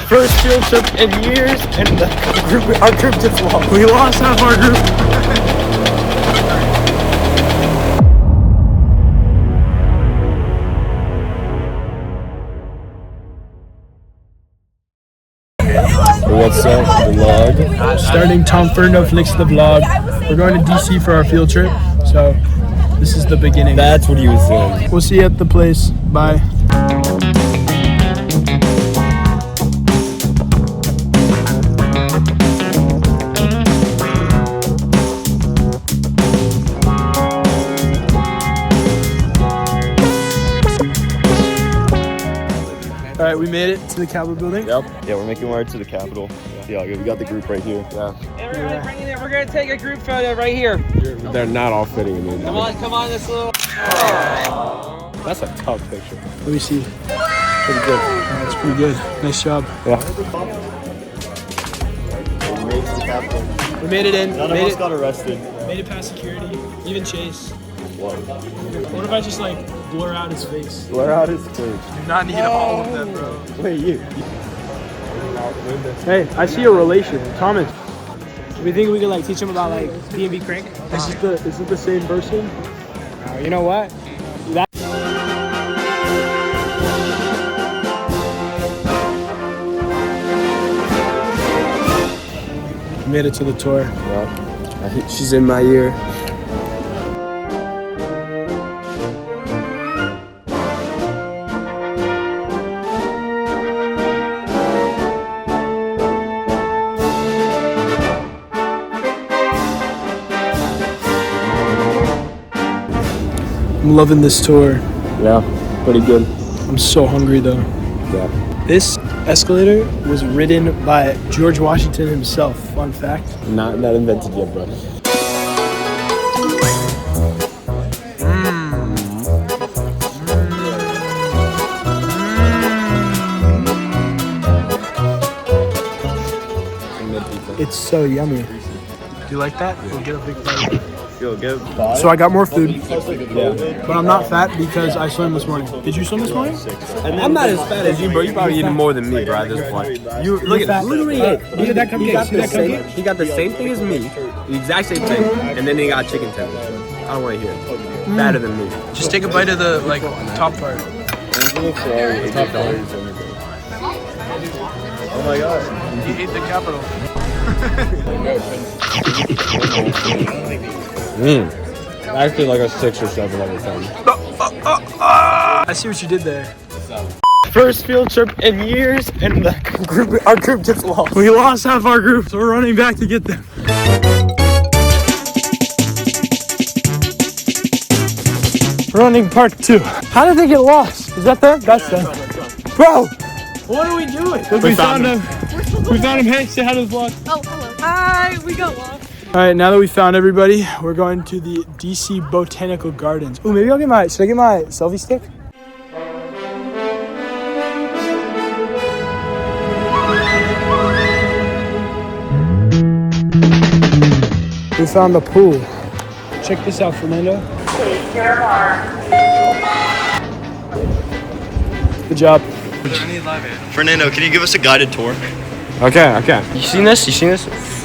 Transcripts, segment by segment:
First field trip in years, and our group just lost. We lost half our group. What's up, vlog? Starting Tom Fernando flicks the vlog. We're going to DC for our field trip, so this is the beginning. That's what he was saying. We'll see you at the place. Bye. All right, we made it to the Capitol building. Yep. Yeah, we're making our way to the Capitol. Yeah, we got the group right here. Yeah. Everybody bring it in. We're gonna take a group photo right here. They're not all fitting in. Come on, this little. That's a tough picture. Let me see. Pretty good. That's pretty good. Nice job. Yeah. We made it to the Capitol. We made it in. None of us got arrested. Made it past security. Even Chase. What? What if I just like blur out his face? Blur out his face. Do not need all of them, bro. Wait, you. Hey, I see a relation, Thomas. Do we think we could like teach him about like B&B crank? Is it the same person? You know what? Made it to the tour. Yeah. I think she's in my ear. I'm loving this tour. Yeah, pretty good. I'm so hungry though. Yeah. This escalator was ridden by George Washington himself. Fun fact. Not invented yet, bro. It's so yummy. Do you like that? We'll get a big bite. Yo, get So I got more food, yeah. but I'm not fat because I swam this morning. Did you swim this morning? I'm not as fat as you, bro. You probably eating more than me, bro, at this point. You look at literally. Look at that cupcake. He got the same thing as me, the exact same thing, and then he got chicken tenders. I don't want to hear it. Fatter than me. Just take a bite of the like top part. Oh my god. He ate the Capitol. Actually, like a 6 or 7 every time. I see what you did there. First field trip in years, and our group just lost. We lost half our group, so we're running back to get them. Running part 2. How did they get lost? Is that them? That's them. Bro! What are we doing? Look, we found him. We found him. Hey, say hi to the vlog. Oh, hello. Hi, we got lost. All right, now that we found everybody, we're going to the DC Botanical Gardens. Ooh, maybe should I get my selfie stick? We found a pool. Check this out, Fernando. Good job. Fernando, can you give us a guided tour? Okay. You seen this?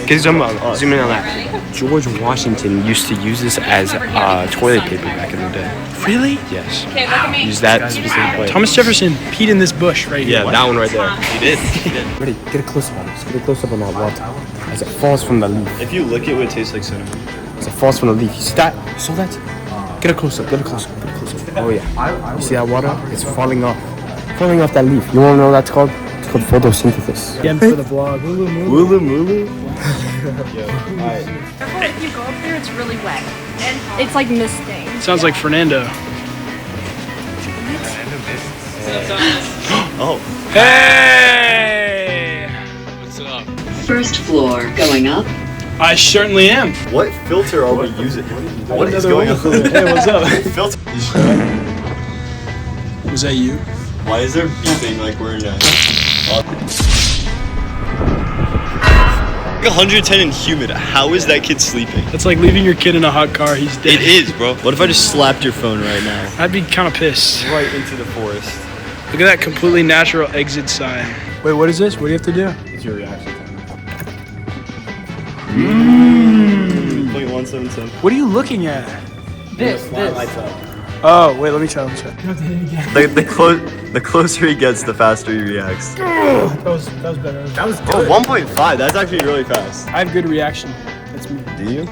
Can you zoom in on that? George Washington used to use this as toilet paper back in the day. Really? Yes. Use that specific way. Thomas Jefferson peed in this bush right here. Yeah, that one right there. He did. Ready? Get a close up on this. Get a close up on that water as it falls from the leaf. If you lick it, it would taste like cinnamon. As it falls from the leaf. You see that? You saw that? Get a close up. Oh yeah. You see that water? It's falling off that leaf. You wanna know what that's called? It's called photosynthesis. Again for the vlog. Wooly mooloo. If you go up there, it's really wet. And it's like misting. Sounds like Fernando. Oh. Hey! What's up? First floor going up. I certainly am. What filter are we using? What is going on? Hey, what's up? Filter. Was that you? Why is there beeping like we're in 110 and humid. How is that kid sleeping? It's like leaving your kid in a hot car. He's dead. It is, bro. What if I just slapped your phone right now? I'd be kind of pissed. Right into the forest. Look at that completely natural exit sign. Wait, what is this? What do you have to do? It's your reaction time. 0.177. What are you looking at? This. Lights up. Oh, wait, let me try. The closer he gets, the faster he reacts. That was better. That was Oh, 1.5. That's actually really fast. I have good reaction. That's me. Do you?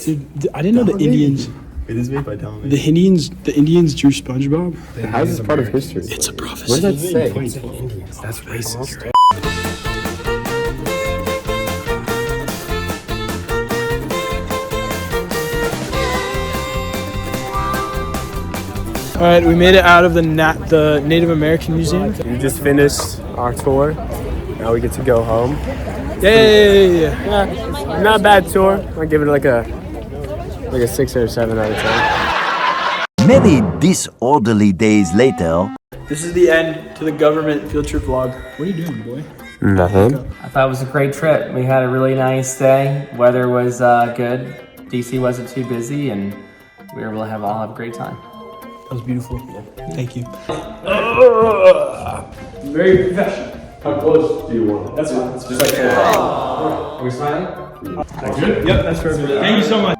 Dude, I didn't know the Indians. It is made by Tom. The Indians drew SpongeBob. How is this part of history? It's a What prophecy. does that say? That's racist. All right, we made it out of the Native American Museum. We just finished our tour. Now we get to go home. Yeah. Not a bad tour. I'll give it like a 6 or 7 out of 10. Many disorderly days later. This is the end to the government field trip vlog. What are you doing, boy? Nothing. I thought it was a great trip. We had a really nice day. Weather was good. DC wasn't too busy, and we were able to all have a great time. That was beautiful. Thank you. Very professional. How close do you want it? That's fine. It's just like, are we smiling? Good? Yep, that's perfect. Thank you so much.